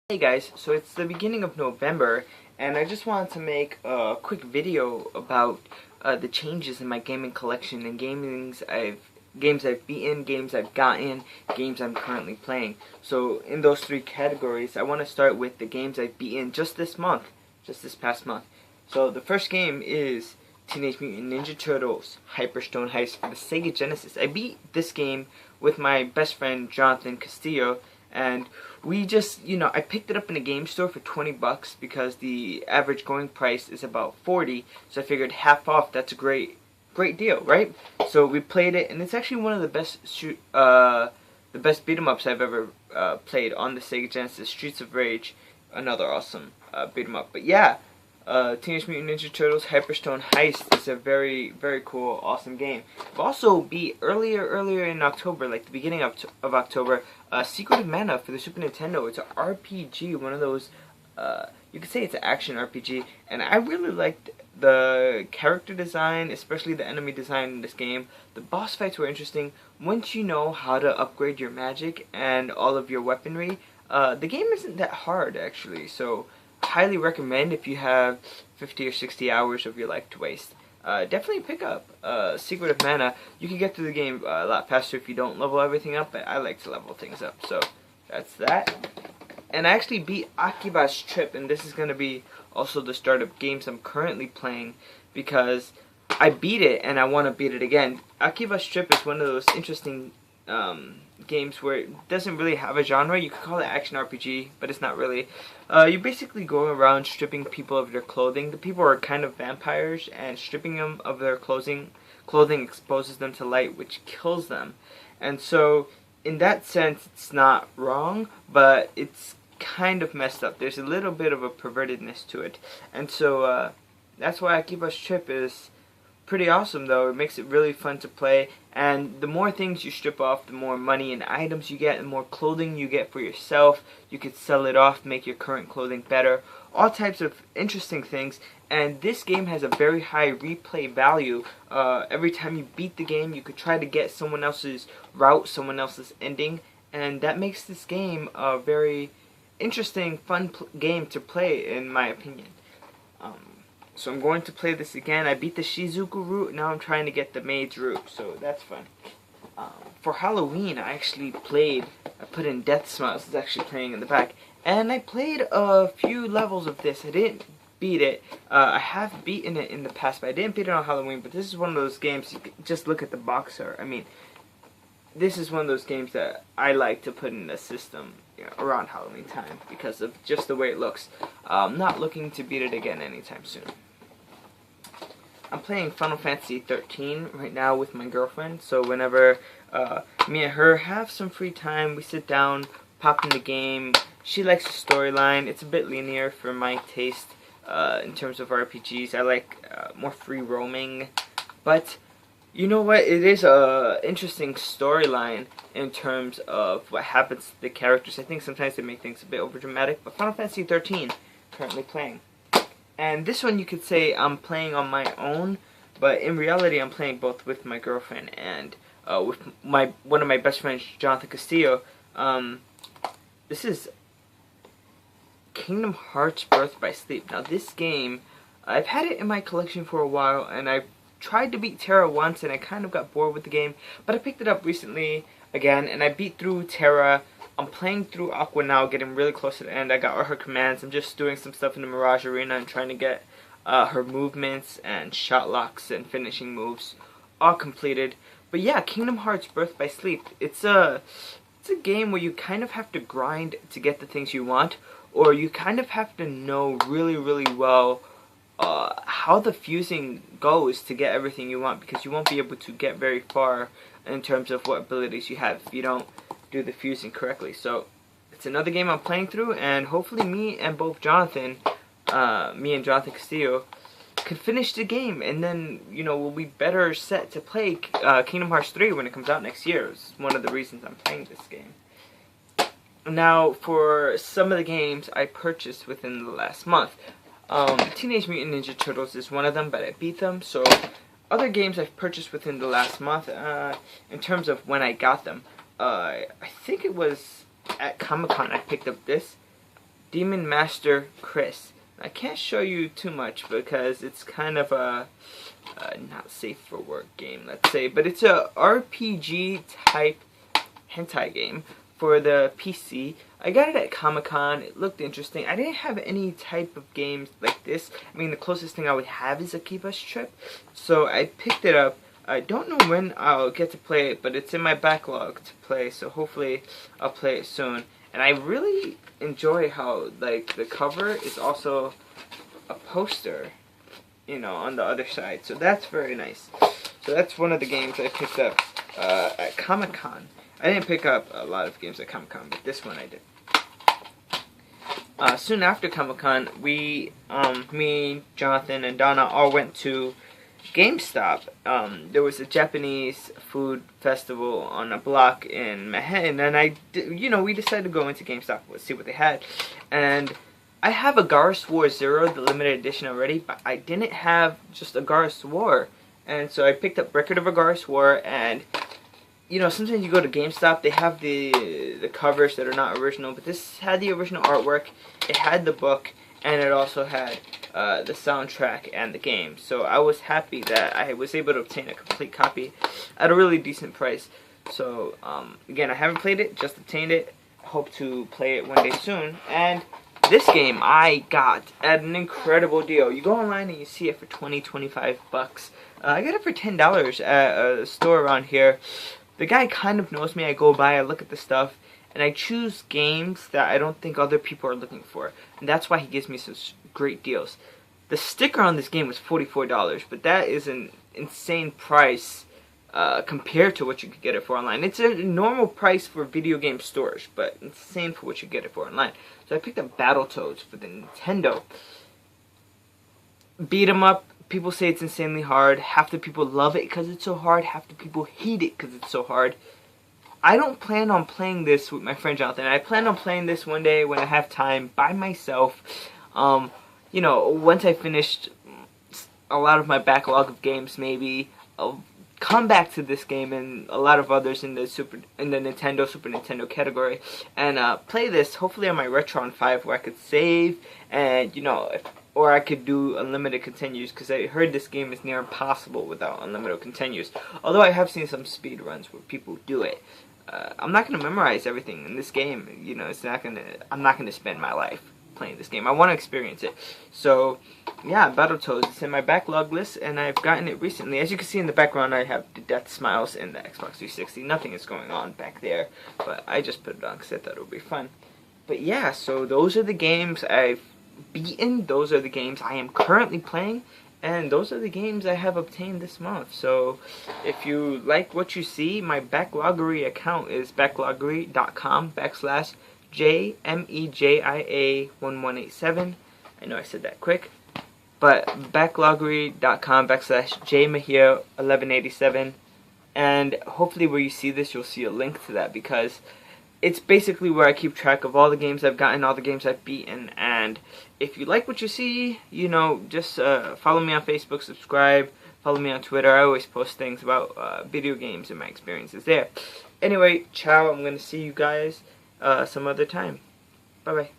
Hey guys, so it's the beginning of November, and I just wanted to make a quick video about the changes in my gaming collection and games I've beaten, games I've gotten, games I'm currently playing. So in those three categories, I want to start with the games I've beaten just this past month. So the first game is Teenage Mutant Ninja Turtles Hyperstone Heist for the Sega Genesis. I beat this game with my best friend Jonathan Castillo, and we just, I picked it up in a game store for 20 bucks because the average going price is about 40, so I figured half off, that's a great deal, right? So we played it, and it's actually one of the best beat 'em ups I've ever played on the Sega Genesis. Streets of Rage, another awesome beat 'em up. But yeah, Teenage Mutant Ninja Turtles Hyperstone Heist is a very, very cool, awesome game. I've also beat earlier in October, like the beginning of October, Secret of Mana for the Super Nintendo. It's an RPG, one of those, you could say it's an action RPG, and I really liked the character design, especially the enemy design in this game. The boss fights were interesting. Once you know how to upgrade your magic and all of your weaponry, the game isn't that hard, actually, so highly recommend if you have 50 or 60 hours of your life to waste. Definitely pick up Secret of Mana. You can get through the game a lot faster if you don't level everything up, but I like to level things up, so that's that. And I actually beat Akiba's Trip, and this is going to be also the start of games I'm currently playing, because I beat it and I want to beat it again. Akiba's Trip is one of those interesting games where it doesn't really have a genre. You could call it action RPG, but it's not really. You basically go around stripping people of their clothing. The people are kind of vampires, and stripping them of their clothing exposes them to light, which kills them. And so, in that sense, it's not wrong, but it's kind of messed up. There's a little bit of a pervertedness to it. And so, that's why Akiba's Trip is pretty awesome, though. It makes it really fun to play, and the more things you strip off, the more money and items you get, the more clothing you get for yourself. You could sell it off, make your current clothing better, all types of interesting things. And this game has a very high replay value. Every time you beat the game, you could try to get someone else's route, someone else's ending, and that makes this game a very interesting, fun game to play, in my opinion. So I'm going to play this again. I beat the Shizuku route, now I'm trying to get the Maid's route, so that's fun. For Halloween, I put in Death Smiles, it's actually playing in the back, and I played a few levels of this. I didn't beat it. I have beaten it in the past, but I didn't beat it on Halloween, but this is one of those games, you just look at the box art. I mean, this is one of those games that I like to put in the system around Halloween time because of just the way it looks. I'm not looking to beat it again anytime soon. I'm playing Final Fantasy 13 right now with my girlfriend, so whenever me and her have some free time, we sit down, pop in the game. She likes the storyline. It's a bit linear for my taste in terms of RPGs. I like more free roaming, but you know what? It is a interesting storyline in terms of what happens to the characters. I think sometimes they make things a bit overdramatic, but Final Fantasy 13 currently playing. And this one you could say I'm playing on my own, but in reality I'm playing both with my girlfriend and with one of my best friends, Jonathan Castillo. This is Kingdom Hearts Birth by Sleep. Now this game, I've had it in my collection for a while, and I've tried to beat Terra once and I kind of got bored with the game, but I picked it up recently again and I beat through Terra. I'm playing through Aqua now, getting really close to the end. I got all her commands. I'm just doing some stuff in the Mirage Arena and trying to get her movements and shot locks and finishing moves all completed. But yeah, Kingdom Hearts Birth by Sleep. It's a game where you kind of have to grind to get the things you want, or you kind of have to know really, really well how the fusing goes to get everything you want, because you won't be able to get very far in terms of what abilities you have if you don't do the fusing correctly. So it's another game I'm playing through, and hopefully me and Jonathan Castillo can finish the game, and then we'll be better set to play Kingdom Hearts 3 when it comes out next year. It's one of the reasons I'm playing this game. Now for some of the games I purchased within the last month, Teenage Mutant Ninja Turtles is one of them, but I beat them. So other games I've purchased within the last month, in terms of when I got them, I think it was at Comic-Con I picked up this. Demon Master Chris. I can't show you too much because it's kind of a not safe for work game, let's say, but it's a RPG type hentai game for the PC. I got it at Comic-Con. It looked interesting. I didn't have any type of games like this. I mean, the closest thing I would have is a Key Bus Trip, so I picked it up. I don't know when I'll get to play it, but it's in my backlog to play, so hopefully I'll play it soon. And I really enjoy how, like, the cover is also a poster, you know, on the other side. So that's very nice. So that's one of the games I picked up at Comic-Con. I didn't pick up a lot of games at Comic-Con, but this one I did. Soon after Comic-Con, me, Jonathan, and Donna all went to GameStop. There was a Japanese food festival on a block in Manhattan, and we decided to go into GameStop and see what they had. And I have a Gar's War Zero, the limited edition already, but I didn't have just a Gar's War. And so I picked up Record of a Gar's War, and you know, sometimes you go to GameStop, they have the covers that are not original, but this had the original artwork, it had the book, and it also had the soundtrack and the game. So I was happy that I was able to obtain a complete copy at a really decent price. So again, I haven't played it, just obtained it. Hope to play it one day soon. And this game I got at an incredible deal. You go online and you see it for 20-25 bucks. I got it for $10 at a store around here. The guy kind of knows me. I go by, I look at the stuff, and I choose games that I don't think other people are looking for. And that's why he gives me such great deals. The sticker on this game was $44, but that is an insane price compared to what you could get it for online. It's a normal price for video game stores, but insane for what you get it for online. So I picked up Battletoads for the Nintendo. Beat 'em up. People say it's insanely hard. Half the people love it because it's so hard. Half the people hate it because it's so hard. I don't plan on playing this with my friend Jonathan. I plan on playing this one day when I have time by myself. You know, once I finished a lot of my backlog of games, maybe I'll come back to this game and a lot of others in the Super Nintendo category and play this. Hopefully on my Retron 5 where I could save and or I could do unlimited continues, because I heard this game is near impossible without unlimited continues. Although I have seen some speed runs where people do it. I'm not gonna memorize everything in this game. You know, I'm not gonna spend my life playing this game. I want to experience it. So, yeah, Battletoads. It's in my backlog list, and I've gotten it recently. As you can see in the background, I have the Death Smiles and the Xbox 360. Nothing is going on back there, but I just put it on because I thought it would be fun. But yeah, so those are the games I've beaten. Those are the games I am currently playing. And those are the games I have obtained this month. So if you like what you see, my Backloggery account is backloggery.com/JMEJIA1187. I know I said that quick. But backloggery.com/JMahia1187. And hopefully where you see this, you'll see a link to that, because it's basically where I keep track of all the games I've gotten, all the games I've beaten. And if you like what you see, you know, just follow me on Facebook, subscribe, follow me on Twitter. I always post things about video games and my experiences there. Anyway, ciao. I'm going to see you guys some other time. Bye-bye.